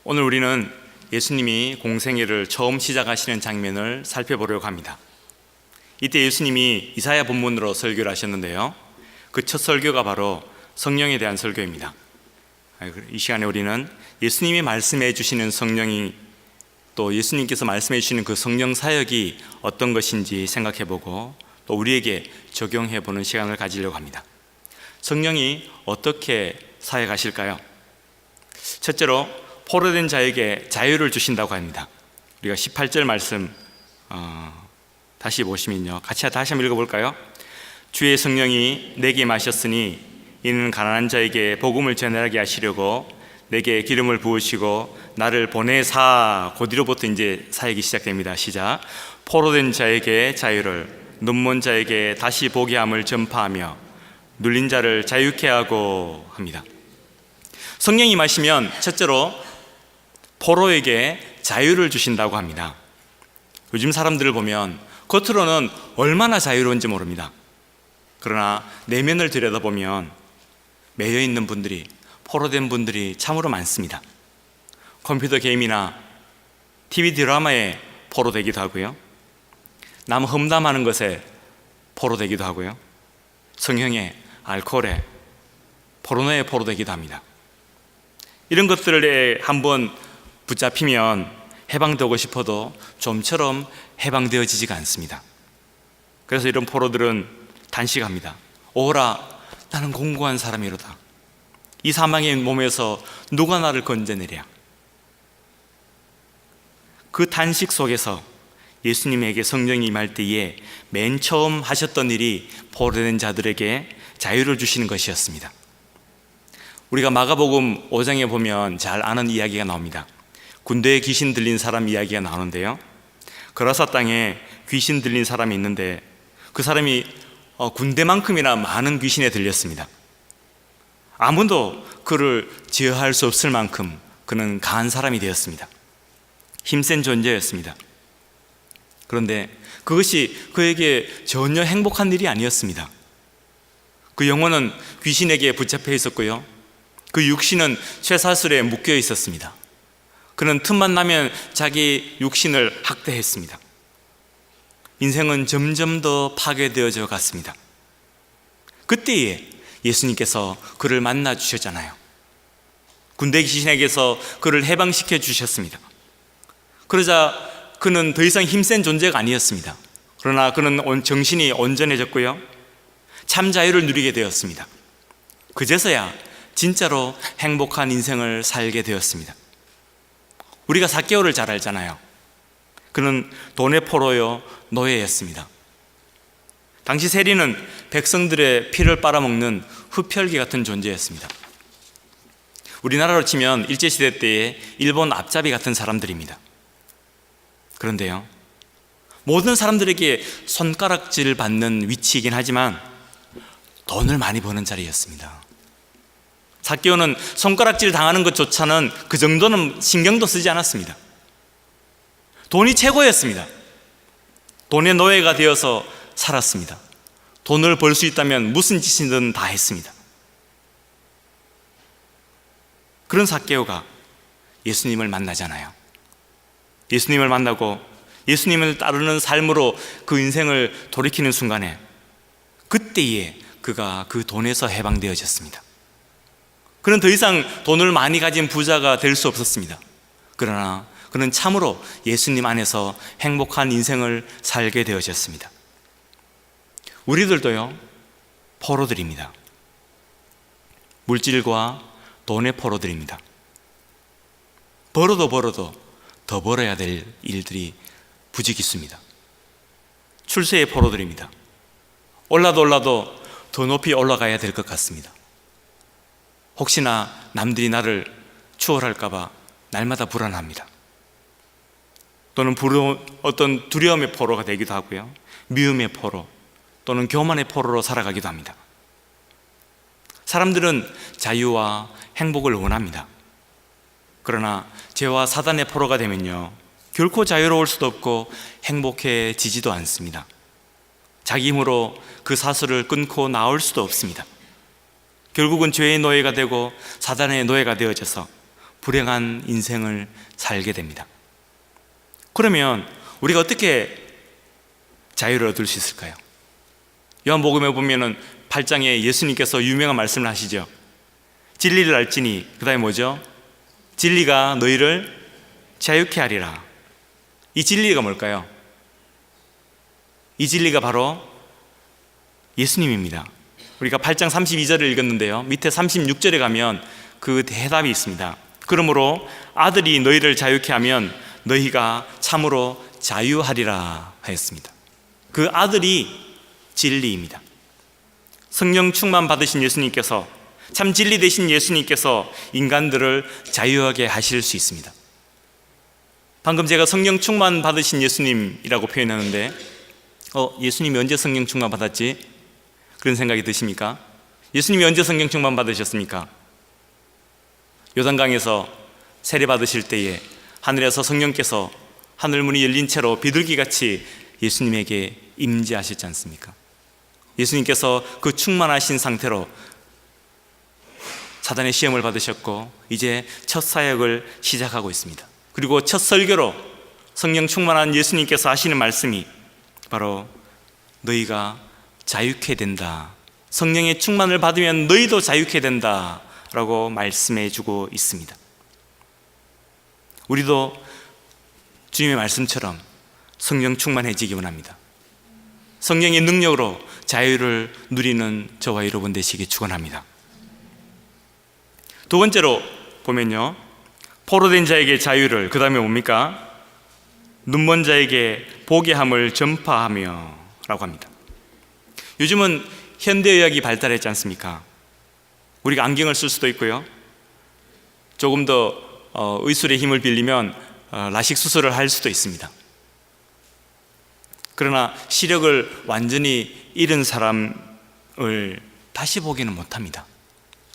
오늘 우리는 예수님이 공생애를 처음 시작하시는 장면을 살펴보려고 합니다. 이때 예수님이 이사야 본문으로 설교를 하셨는데요, 그 첫 설교가 바로 성령에 대한 설교입니다. 이 시간에 우리는 예수님이 말씀해 주시는 성령이, 또 예수님께서 말씀해 주시는 그 성령 사역이 어떤 것인지 생각해보고 또 우리에게 적용해보는 시간을 가지려고 합니다. 성령이 어떻게 사역하실까요? 첫째로 포로된 자에게 자유를 주신다고 합니다. 우리가 18절 말씀 다시 보시면요, 같이 다시 한번 읽어볼까요? 주의 성령이 내게 마셨으니 이는 가난한 자에게 복음을 전하게 하시려고 내게 기름을 부으시고 나를 보내사. 곧이로부터 이제 사역이 시작됩니다. 시작. 포로된 자에게 자유를, 눈먼 자에게 다시 보게 함을 전파하며 눌린 자를 자유케 하고 합니다. 성령이 마시면 첫째로 포로에게 자유를 주신다고 합니다. 요즘 사람들을 보면 겉으로는 얼마나 자유로운지 모릅니다. 그러나 내면을 들여다보면 매여있는 분들이, 포로된 분들이 참으로 많습니다. 컴퓨터 게임이나 TV 드라마에 포로되기도 하고요, 남 험담하는 것에 포로되기도 하고요, 성형에, 알코올에, 포르노에 포로되기도 합니다. 이런 것들에 한번 붙잡히면 해방되고 싶어도 좀처럼 해방되어지지가 않습니다. 그래서 이런 포로들은 단식합니다. 오라, 나는 공고한 사람이로다. 이 사망의 몸에서 누가 나를 건져내랴. 그 단식 속에서 예수님에게 성령이 임할 때에 맨 처음 하셨던 일이 포로된 자들에게 자유를 주시는 것이었습니다. 우리가 마가복음 5장에 보면 잘 아는 이야기가 나옵니다. 군대에 귀신 들린 사람 이야기가 나오는데요, 거라사 땅에 귀신 들린 사람이 있는데 그 사람이 군대만큼이나 많은 귀신에 들렸습니다. 아무도 그를 제어할 수 없을 만큼 그는 강한 사람이 되었습니다. 힘센 존재였습니다. 그런데 그것이 그에게 전혀 행복한 일이 아니었습니다. 그 영혼은 귀신에게 붙잡혀 있었고요, 그 육신은 쇠사슬에 묶여 있었습니다. 그는 틈만 나면 자기 육신을 학대했습니다. 인생은 점점 더 파괴되어져 갔습니다. 그때에 예수님께서 그를 만나 주셨잖아요. 군대 귀신에게서 그를 해방시켜 주셨습니다. 그러자 그는 더 이상 힘센 존재가 아니었습니다. 그러나 그는 정신이 온전해졌고요, 참 자유를 누리게 되었습니다. 그제서야 진짜로 행복한 인생을 살게 되었습니다. 우리가 삭개오를 잘 알잖아요. 그는 돈의 포로요 노예였습니다. 당시 세리는 백성들의 피를 빨아먹는 흡혈귀 같은 존재였습니다. 우리나라로 치면 일제시대 때의 일본 앞잡이 같은 사람들입니다. 그런데요, 모든 사람들에게 손가락질 받는 위치이긴 하지만 돈을 많이 버는 자리였습니다. 삭개오는 손가락질 당하는 것조차는 그 정도는 신경도 쓰지 않았습니다. 돈이 최고였습니다. 돈의 노예가 되어서 살았습니다. 돈을 벌 수 있다면 무슨 짓이든 다 했습니다. 그런 삭개오가 예수님을 만나잖아요. 예수님을 만나고 예수님을 따르는 삶으로 그 인생을 돌이키는 순간에, 그때에 그가 그 돈에서 해방되어졌습니다. 그는 더 이상 돈을 많이 가진 부자가 될 수 없었습니다. 그러나 그는 참으로 예수님 안에서 행복한 인생을 살게 되어졌습니다. 우리들도요, 포로들입니다. 물질과 돈의 포로들입니다. 벌어도 더 벌어야 될 일들이 부지기수입니다. 출세의 포로들입니다. 올라도 더 높이 올라가야 될 것 같습니다. 혹시나 남들이 나를 추월할까봐 날마다 불안합니다. 또는 어떤 두려움의 포로가 되기도 하고요, 미움의 포로 또는 교만의 포로로 살아가기도 합니다. 사람들은 자유와 행복을 원합니다. 그러나 죄와 사단의 포로가 되면요, 결코 자유로울 수도 없고 행복해지지도 않습니다. 자기 힘으로 그 사슬을 끊고 나올 수도 없습니다. 결국은 죄의 노예가 되고 사단의 노예가 되어져서 불행한 인생을 살게 됩니다. 그러면 우리가 어떻게 자유를 얻을 수 있을까요? 요한복음에 보면은 8장에 예수님께서 유명한 말씀을 하시죠. 진리를 알지니, 그 다음에 뭐죠? 진리가 너희를 자유케 하리라. 이 진리가 뭘까요? 이 진리가 바로 예수님입니다. 우리가 8장 32절을 읽었는데요, 밑에 36절에 가면 그 대답이 있습니다. 그러므로 아들이 너희를 자유케 하면 너희가 참으로 자유하리라 하였습니다. 그 아들이 진리입니다. 성령 충만 받으신 예수님께서, 참 진리 되신 예수님께서 인간들을 자유하게 하실 수 있습니다. 방금 제가 성령 충만 받으신 예수님이라고 표현하는데 예수님이 언제 성령 충만 받았지? 그런 생각이 드십니까? 예수님이 언제 성령 충만 받으셨습니까? 요단강에서 세례 받으실 때에 하늘에서 성령께서 하늘문이 열린 채로 비둘기같이 예수님에게 임재하셨지 않습니까? 예수님께서 그 충만하신 상태로 사단의 시험을 받으셨고 이제 첫 사역을 시작하고 있습니다. 그리고 첫 설교로 성령 충만한 예수님께서 하시는 말씀이 바로 너희가 자유케 된다, 성령의 충만을 받으면 너희도 자유케 된다 라고 말씀해 주고 있습니다. 우리도 주님의 말씀처럼 성령 충만해지기 원합니다. 성령의 능력으로 자유를 누리는 저와 여러분 되시기 축원합니다. 두 번째로 보면요, 포로된 자에게 자유를, 그 다음에 뭡니까? 눈먼 자에게 보게 함을 전파하며 라고 합니다. 요즘은 현대의학이 발달했지 않습니까? 우리가 안경을 쓸 수도 있고요, 조금 더 의술의 힘을 빌리면 라식 수술을 할 수도 있습니다. 그러나 시력을 완전히 잃은 사람을 다시 보기는 못합니다.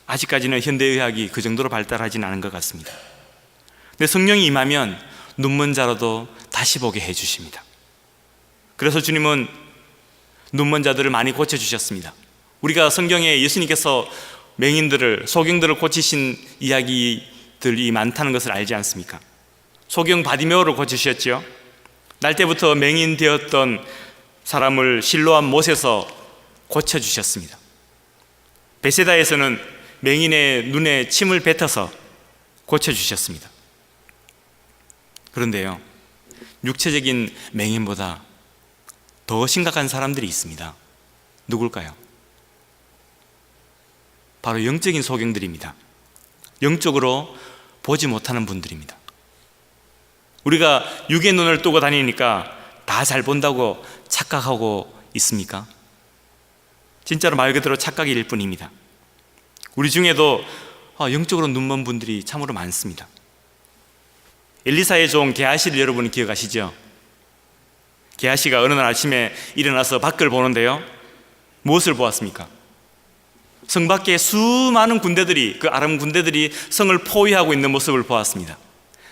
아직까지는 현대의학이 그 정도로 발달하지는 않은 것 같습니다. 근데 성령이 임하면 눈먼 자라도 다시 보게 해주십니다. 그래서 주님은 눈먼 자들을 많이 고쳐주셨습니다. 우리가 성경에 예수님께서 맹인들을, 소경들을 고치신 이야기들이 많다는 것을 알지 않습니까? 소경 바디메오를 고치셨죠. 날 때부터 맹인 되었던 사람을 실로암 못에서 고쳐주셨습니다. 베세다에서는 맹인의 눈에 침을 뱉어서 고쳐주셨습니다. 그런데요, 육체적인 맹인보다 더 심각한 사람들이 있습니다. 누굴까요? 바로 영적인 소경들입니다. 영적으로 보지 못하는 분들입니다. 우리가 육의 눈을 뜨고 다니니까 다 잘 본다고 착각하고 있습니까? 진짜로 말 그대로 착각일 뿐입니다. 우리 중에도 영적으로 눈먼 분들이 참으로 많습니다. 엘리사의 종 게하시를 여러분 기억하시죠? 게하시가 어느 날 아침에 일어나서 밖을 보는데요, 무엇을 보았습니까? 성 밖에 수많은 군대들이, 그 아람 군대들이 성을 포위하고 있는 모습을 보았습니다.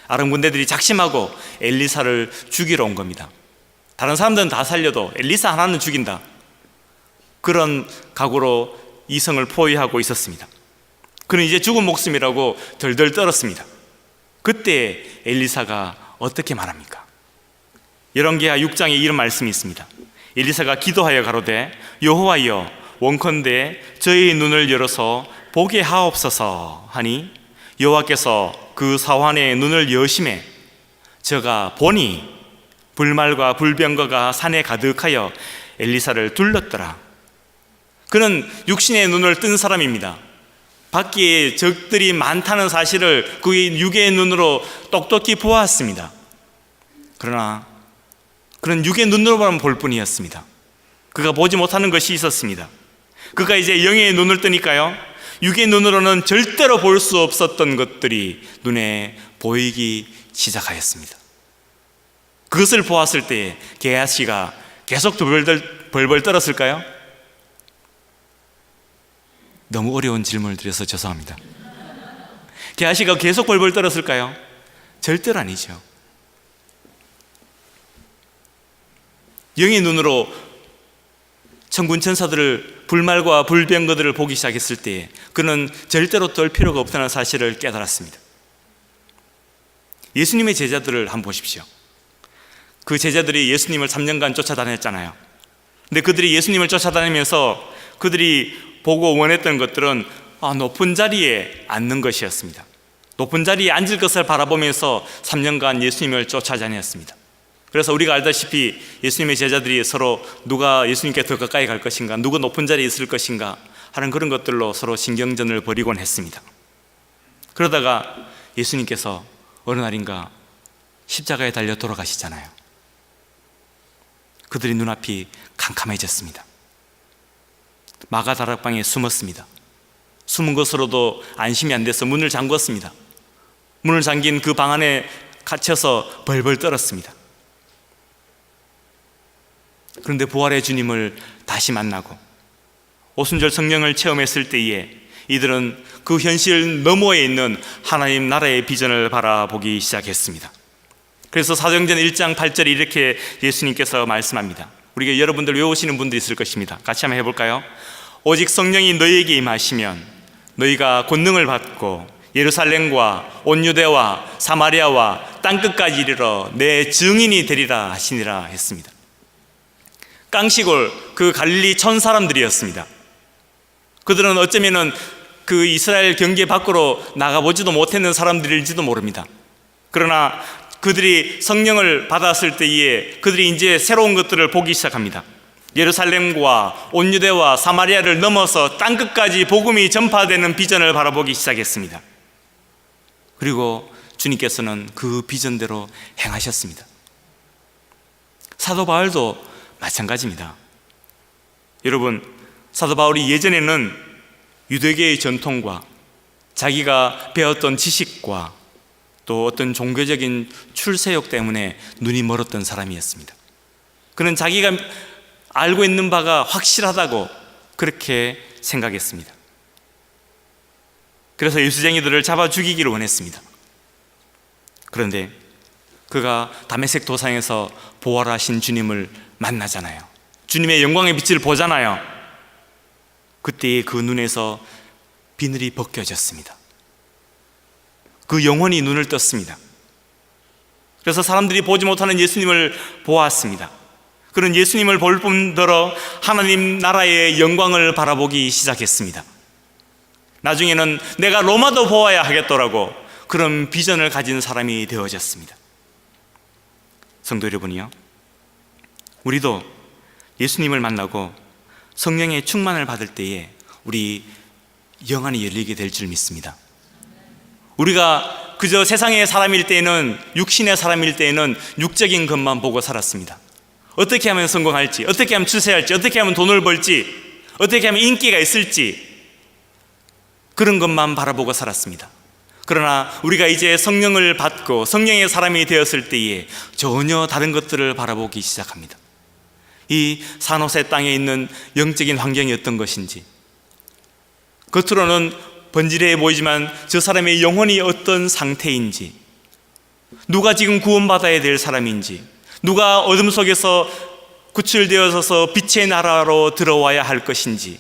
아람 군대들이 작심하고 엘리사를 죽이러 온 겁니다. 다른 사람들은 다 살려도 엘리사 하나는 죽인다, 그런 각오로 이 성을 포위하고 있었습니다. 그는 이제 죽은 목숨이라고 덜덜 떨었습니다. 그때 엘리사가 어떻게 말합니까? 열왕기하 6장에 이런 말씀이 있습니다. 엘리사가 기도하여 가로되 여호와여 원컨대 저의 눈을 열어서 보게 하옵소서 하니 여호와께서 그 사환의 눈을 여심해 저가 보니 불말과 불병거가 산에 가득하여 엘리사를 둘렀더라. 그는 육신의 눈을 뜬 사람입니다. 밖에 적들이 많다는 사실을 그의 육의 눈으로 똑똑히 보았습니다. 그러나 그는 육의 눈으로만 볼 뿐이었습니다. 그가 보지 못하는 것이 있었습니다. 그가 이제 영의 눈을 뜨니까요, 육의 눈으로는 절대로 볼 수 없었던 것들이 눈에 보이기 시작하였습니다. 그것을 보았을 때 게하시가 계속 벌벌 떨었을까요? 너무 어려운 질문을 드려서 죄송합니다. 게하시가 계속 벌벌 떨었을까요? 절대로 아니죠. 영의 눈으로 천군 천사들을, 불말과 불병거들을 보기 시작했을 때 그는 절대로 떨 필요가 없다는 사실을 깨달았습니다. 예수님의 제자들을 한번 보십시오. 그 제자들이 예수님을 3년간 쫓아다녔잖아요. 근데 그들이 예수님을 쫓아다니면서 그들이 보고 원했던 것들은 높은 자리에 앉는 것이었습니다. 높은 자리에 앉을 것을 바라보면서 3년간 예수님을 쫓아다녔습니다. 그래서 우리가 알다시피 예수님의 제자들이 서로 누가 예수님께 더 가까이 갈 것인가, 누가 높은 자리에 있을 것인가 하는 그런 것들로 서로 신경전을 벌이곤 했습니다. 그러다가 예수님께서 어느 날인가 십자가에 달려 돌아가시잖아요. 그들의 눈앞이 캄캄해졌습니다. 마가 다락방에 숨었습니다. 숨은 것으로도 안심이 안 돼서 문을 잠궜습니다. 문을 잠긴 그 방 안에 갇혀서 벌벌 떨었습니다. 그런데 부활의 주님을 다시 만나고 오순절 성령을 체험했을 때에 이들은 그 현실 너머에 있는 하나님 나라의 비전을 바라보기 시작했습니다. 그래서 사도행전 1장 8절에 이렇게 예수님께서 말씀합니다. 우리가 여러분들 외우시는 분들이 있을 것입니다. 같이 한번 해볼까요? 오직 성령이 너희에게 임하시면 너희가 권능을 받고 예루살렘과 온 유대와 사마리아와 땅끝까지 이르러 내 증인이 되리라 하시니라 했습니다. 깡시골 그 갈릴리 천 사람들이었습니다. 그들은 어쩌면은 그 이스라엘 경계 밖으로 나가보지도 못했는 사람들일지도 모릅니다. 그러나 그들이 성령을 받았을 때에 그들이 이제 새로운 것들을 보기 시작합니다. 예루살렘과 온 유대와 사마리아를 넘어서 땅끝까지 복음이 전파되는 비전을 바라보기 시작했습니다. 그리고 주님께서는 그 비전대로 행하셨습니다. 사도 바울도 마찬가지입니다. 여러분, 사도 바울이 예전에는 유대계의 전통과 자기가 배웠던 지식과 또 어떤 종교적인 출세욕 때문에 눈이 멀었던 사람이었습니다. 그는 자기가 알고 있는 바가 확실하다고 그렇게 생각했습니다. 그래서 예수쟁이들을 잡아 죽이기를 원했습니다. 그런데 그가 다메섹 도상에서 부활하신 주님을 만나잖아요. 주님의 영광의 빛을 보잖아요. 그때 그 눈에서 비늘이 벗겨졌습니다. 그 영혼이 눈을 떴습니다. 그래서 사람들이 보지 못하는 예수님을 보았습니다. 그런 예수님을 볼 뿐더러 하나님 나라의 영광을 바라보기 시작했습니다. 나중에는 내가 로마도 보아야 하겠더라고 그런 비전을 가진 사람이 되어졌습니다. 성도 여러분이요, 우리도 예수님을 만나고 성령의 충만을 받을 때에 우리 영안이 열리게 될 줄 믿습니다. 우리가 그저 세상의 사람일 때에는, 육신의 사람일 때에는 육적인 것만 보고 살았습니다. 어떻게 하면 성공할지, 어떻게 하면 출세할지, 어떻게 하면 돈을 벌지, 어떻게 하면 인기가 있을지, 그런 것만 바라보고 살았습니다. 그러나 우리가 이제 성령을 받고 성령의 사람이 되었을 때에 전혀 다른 것들을 바라보기 시작합니다. 이 산호세 땅에 있는 영적인 환경이 어떤 것인지, 겉으로는 번지르해 보이지만 저 사람의 영혼이 어떤 상태인지, 누가 지금 구원받아야 될 사람인지, 누가 어둠 속에서 구출되어서 빛의 나라로 들어와야 할 것인지,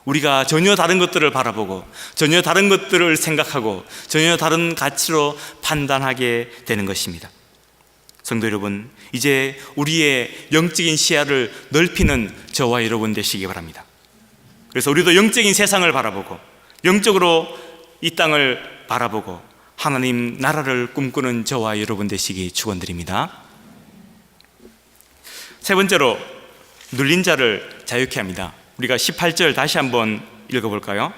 우리가 전혀 다른 것들을 바라보고 전혀 다른 것들을 생각하고 전혀 다른 가치로 판단하게 되는 것입니다. 성도 여러분, 이제 우리의 영적인 시야를 넓히는 저와 여러분 되시기 바랍니다. 그래서 우리도 영적인 세상을 바라보고 영적으로 이 땅을 바라보고 하나님 나라를 꿈꾸는 저와 여러분 되시기 축원드립니다. 세 번째로, 눌린 자를 자유케 합니다. 우리가 18절 다시 한번 읽어볼까요?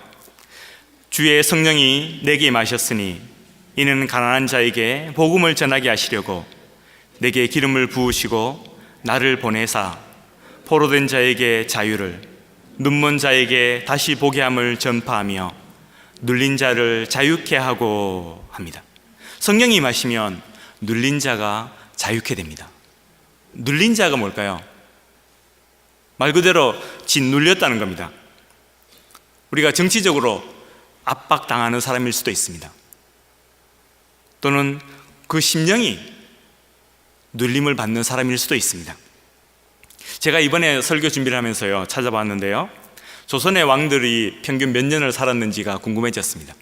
주의 성령이 내게 임하셨으니 이는 가난한 자에게 복음을 전하게 하시려고 내게 기름을 부으시고 나를 보내사 포로된 자에게 자유를, 눈먼 자에게 다시 보게 함을 전파하며 눌린 자를 자유케 하고 합니다. 성령이 임하시면 눌린 자가 자유케 됩니다. 눌린 자가 뭘까요? 말 그대로 짓눌렸다는 겁니다. 우리가 정치적으로 압박당하는 사람일 수도 있습니다. 또는 그 심령이 눌림을 받는 사람일 수도 있습니다. 제가 이번에 설교 준비를 하면서요 찾아봤는데요, 조선의 왕들이 평균 몇 년을 살았는지가 궁금해졌습니다.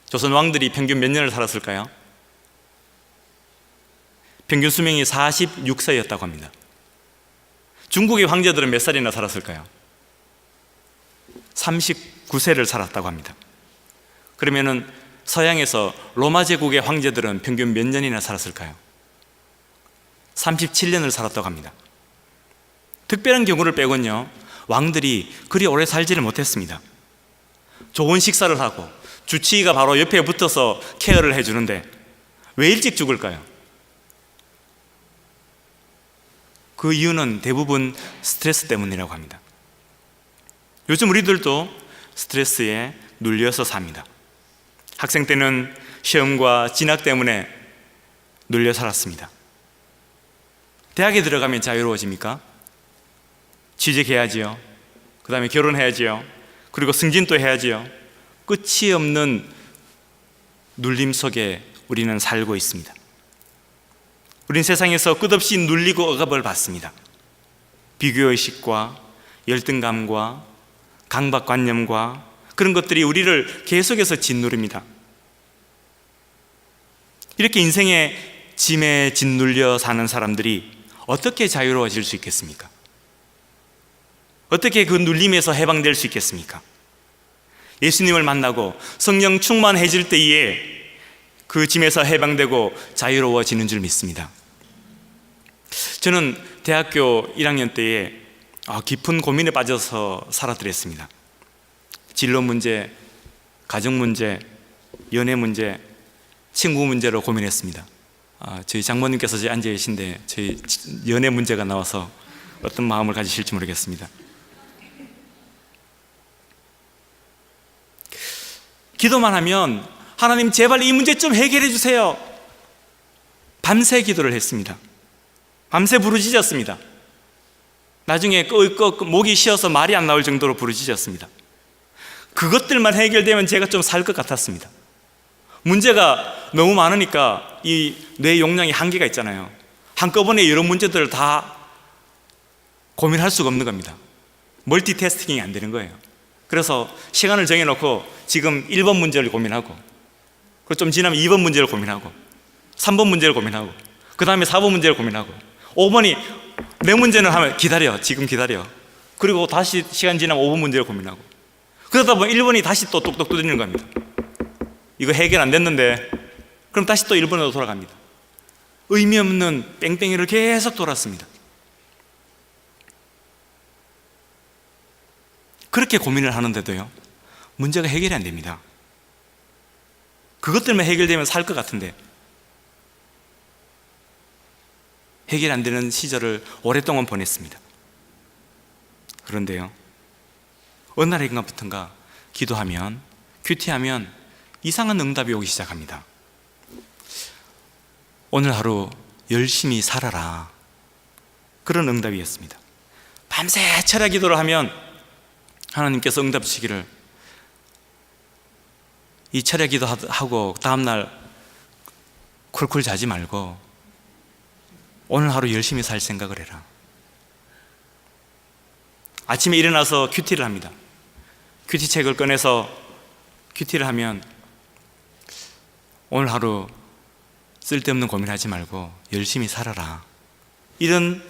조선 왕들이 평균 몇 년을 살았을까요? 평균 수명이 46세였다고 합니다. 중국의 황제들은 몇 살이나 살았을까요? 39세를 살았다고 합니다. 그러면은 서양에서 로마 제국의 황제들은 평균 몇 년이나 살았을까요? 37년을 살았다고 합니다. 특별한 경우를 빼곤요, 왕들이 그리 오래 살지를 못했습니다. 좋은 식사를 하고 주치의가 바로 옆에 붙어서 케어를 해주는데 왜 일찍 죽을까요? 그 이유는 대부분 스트레스 때문이라고 합니다. 요즘 우리들도 스트레스에 눌려서 삽니다. 학생 때는 시험과 진학 때문에 눌려 살았습니다. 대학에 들어가면 자유로워집니까? 취직해야지요. 그 다음에 결혼해야지요. 그리고 승진도 해야지요. 끝이 없는 눌림 속에 우리는 살고 있습니다. 우린 세상에서 끝없이 눌리고 억압을 받습니다. 비교의식과 열등감과 강박관념과 그런 것들이 우리를 계속해서 짓누릅니다. 이렇게 인생의 짐에 짓눌려 사는 사람들이 어떻게 자유로워질 수 있겠습니까? 어떻게 그 눌림에서 해방될 수 있겠습니까? 예수님을 만나고 성령 충만해질 때에 그 짐에서 해방되고 자유로워지는 줄 믿습니다. 저는 대학교 1학년 때에 깊은 고민에 빠져서 살아들었습니다. 진로 문제, 가정 문제, 연애 문제, 친구 문제로 고민했습니다. 저희 장모님께서 앉아 계신데 저희 연애 문제가 나와서 어떤 마음을 가지실지 모르겠습니다. 기도만 하면 하나님 제발 이 문제 좀 해결해 주세요. 밤새 기도를 했습니다. 밤새 부르짖었습니다. 나중에 목이 쉬어서 말이 안 나올 정도로 부르짖었습니다. 그것들만 해결되면 제가 좀 살 것 같았습니다. 문제가 너무 많으니까 이 뇌 용량이 한계가 있잖아요. 한꺼번에 여러 문제들을 다 고민할 수가 없는 겁니다. 멀티태스킹이 안 되는 거예요. 그래서 시간을 정해놓고 지금 1번 문제를 고민하고, 그리고 좀 지나면 2번 문제를 고민하고, 3번 문제를 고민하고, 그 다음에 4번 문제를 고민하고, 5번이 내 문제는 하면 기다려, 지금 기다려. 그리고 다시 시간 지나면 5번 문제를 고민하고, 그러다 보면 1번이 다시 또 똑똑 두드리는 겁니다. 이거 해결 안 됐는데 그럼 다시 또 1번으로 돌아갑니다. 의미 없는 뺑뺑이를 계속 돌았습니다. 그렇게 고민을 하는데도요, 문제가 해결이 안 됩니다. 그것 때문에 해결되면 살 것 같은데 해결 안 되는 시절을 오랫동안 보냈습니다. 그런데요, 어느 날인가부터인가 기도하면, 큐티하면 이상한 응답이 오기 시작합니다. 오늘 하루 열심히 살아라, 그런 응답이었습니다. 밤새 철야 기도를 하면 하나님께서 응답 주시기를, 이 철야 기도하고 다음날 쿨쿨 자지 말고 오늘 하루 열심히 살 생각을 해라. 아침에 일어나서 큐티를 합니다. 큐티책을 꺼내서 큐티를 하면 오늘 하루 쓸데없는 고민하지 말고 열심히 살아라, 이런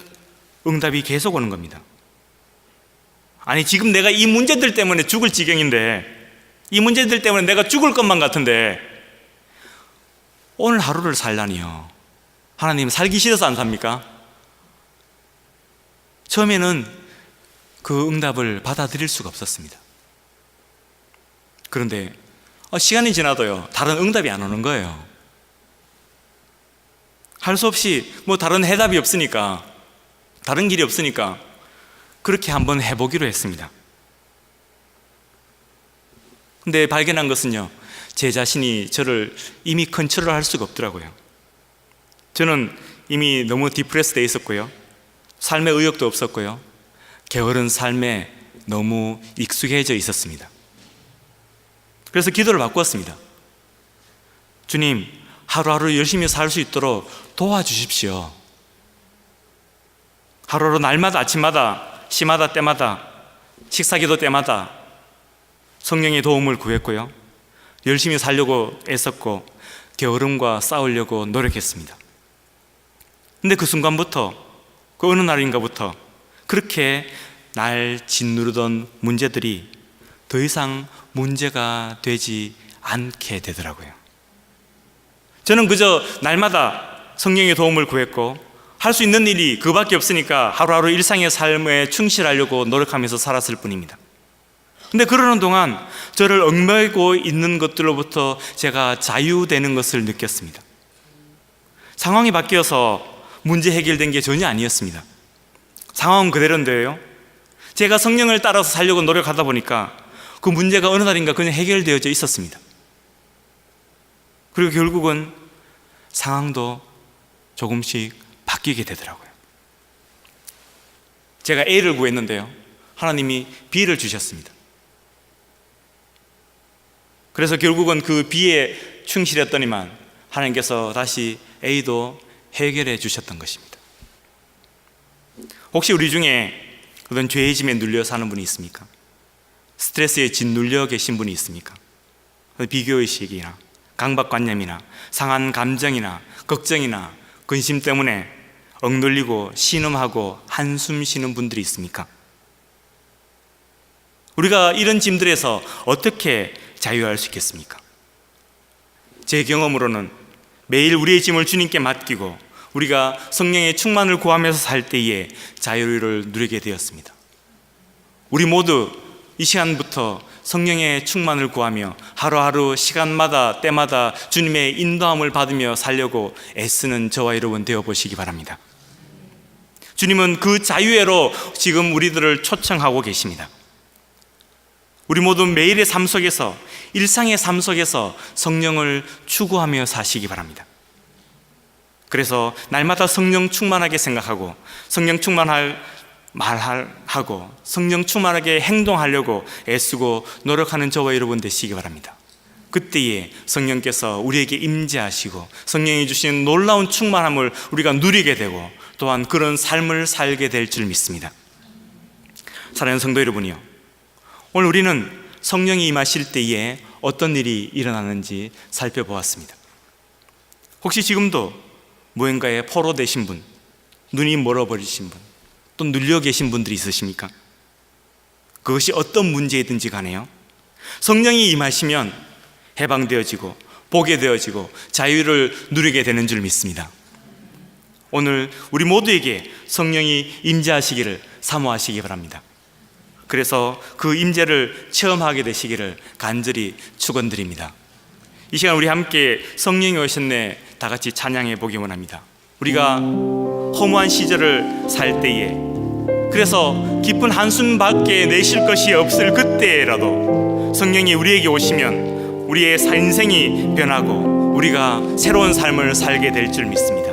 응답이 계속 오는 겁니다. 아니, 지금 내가 이 문제들 때문에 죽을 지경인데, 이 문제들 때문에 내가 죽을 것만 같은데 오늘 하루를 살라니요. 하나님 살기 싫어서 안 삽니까? 처음에는 그 응답을 받아들일 수가 없었습니다. 그런데 시간이 지나도요, 다른 응답이 안 오는 거예요. 할 수 없이 다른 해답이 없으니까, 다른 길이 없으니까 그렇게 한번 해보기로 했습니다. 근데 발견한 것은요, 제 자신이 저를 이미 컨트롤할 수가 없더라고요. 저는 이미 너무 디프레스 돼 있었고요, 삶의 의욕도 없었고요, 게으른 삶에 너무 익숙해져 있었습니다. 그래서 기도를 바꾸었습니다. 주님, 하루하루 열심히 살 수 있도록 도와주십시오. 하루하루 날마다, 아침마다, 시마다, 때마다, 식사기도 때마다 성령의 도움을 구했고요, 열심히 살려고 애썼고 게으름과 싸우려고 노력했습니다. 근데 그 순간부터, 그 어느 날인가부터 그렇게 날 짓누르던 문제들이 더 이상 문제가 되지 않게 되더라고요. 저는 그저 날마다 성령의 도움을 구했고 할 수 있는 일이 그밖에 없으니까 하루하루 일상의 삶에 충실하려고 노력하면서 살았을 뿐입니다. 근데 그러는 동안 저를 얽매이고 있는 것들로부터 제가 자유되는 것을 느꼈습니다. 상황이 바뀌어서 문제 해결된 게 전혀 아니었습니다. 상황은 그대로인데요, 제가 성령을 따라서 살려고 노력하다 보니까 그 문제가 어느 날인가 그냥 해결되어져 있었습니다. 그리고 결국은 상황도 조금씩 바뀌게 되더라고요. 제가 A를 구했는데요, 하나님이 B를 주셨습니다. 그래서 결국은 그 B에 충실했더니만 하나님께서 다시 A도 해결해 주셨던 것입니다. 혹시 우리 중에 어떤 죄의 짐에 눌려 사는 분이 있습니까? 스트레스에 짓눌려 계신 분이 있습니까? 비교의식이나 강박관념이나 상한 감정이나 걱정이나 근심 때문에 억눌리고 신음하고 한숨 쉬는 분들이 있습니까? 우리가 이런 짐들에서 어떻게 자유할 수 있겠습니까? 제 경험으로는 매일 우리의 짐을 주님께 맡기고 우리가 성령의 충만을 구하면서 살 때에 자유를 누리게 되었습니다. 우리 모두 이 시간부터 성령의 충만을 구하며 하루하루 시간마다 때마다 주님의 인도함을 받으며 살려고 애쓰는 저와 여러분 되어보시기 바랍니다. 주님은 그 자유애로 지금 우리들을 초청하고 계십니다. 우리 모두 매일의 삶 속에서, 일상의 삶 속에서 성령을 추구하며 사시기 바랍니다. 그래서 날마다 성령 충만하게 생각하고 성령 충만할 말하고 성령 충만하게 행동하려고 애쓰고 노력하는 저와 여러분 되시기 바랍니다. 그때에 성령께서 우리에게 임재하시고 성령이 주신 놀라운 충만함을 우리가 누리게 되고 또한 그런 삶을 살게 될 줄 믿습니다. 사랑하는 성도 여러분이요, 오늘 우리는 성령이 임하실 때에 어떤 일이 일어나는지 살펴보았습니다. 혹시 지금도 무언가에 포로되신 분, 눈이 멀어버리신 분, 또 눌려 계신 분들이 있으십니까? 그것이 어떤 문제이든지 간에요, 성령이 임하시면 해방되어지고 보게 되어지고 자유를 누리게 되는 줄 믿습니다. 오늘 우리 모두에게 성령이 임재하시기를 사모하시기 바랍니다. 그래서 그 임재를 체험하게 되시기를 간절히 축원드립니다. 이 시간 우리 함께 성령이 오셨네 다 같이 찬양해 보기 원합니다. 우리가 허무한 시절을 살 때에, 그래서 깊은 한숨밖에 내쉴 것이 없을 그때라도 성령이 우리에게 오시면 우리의 인생이 변하고 우리가 새로운 삶을 살게 될 줄 믿습니다.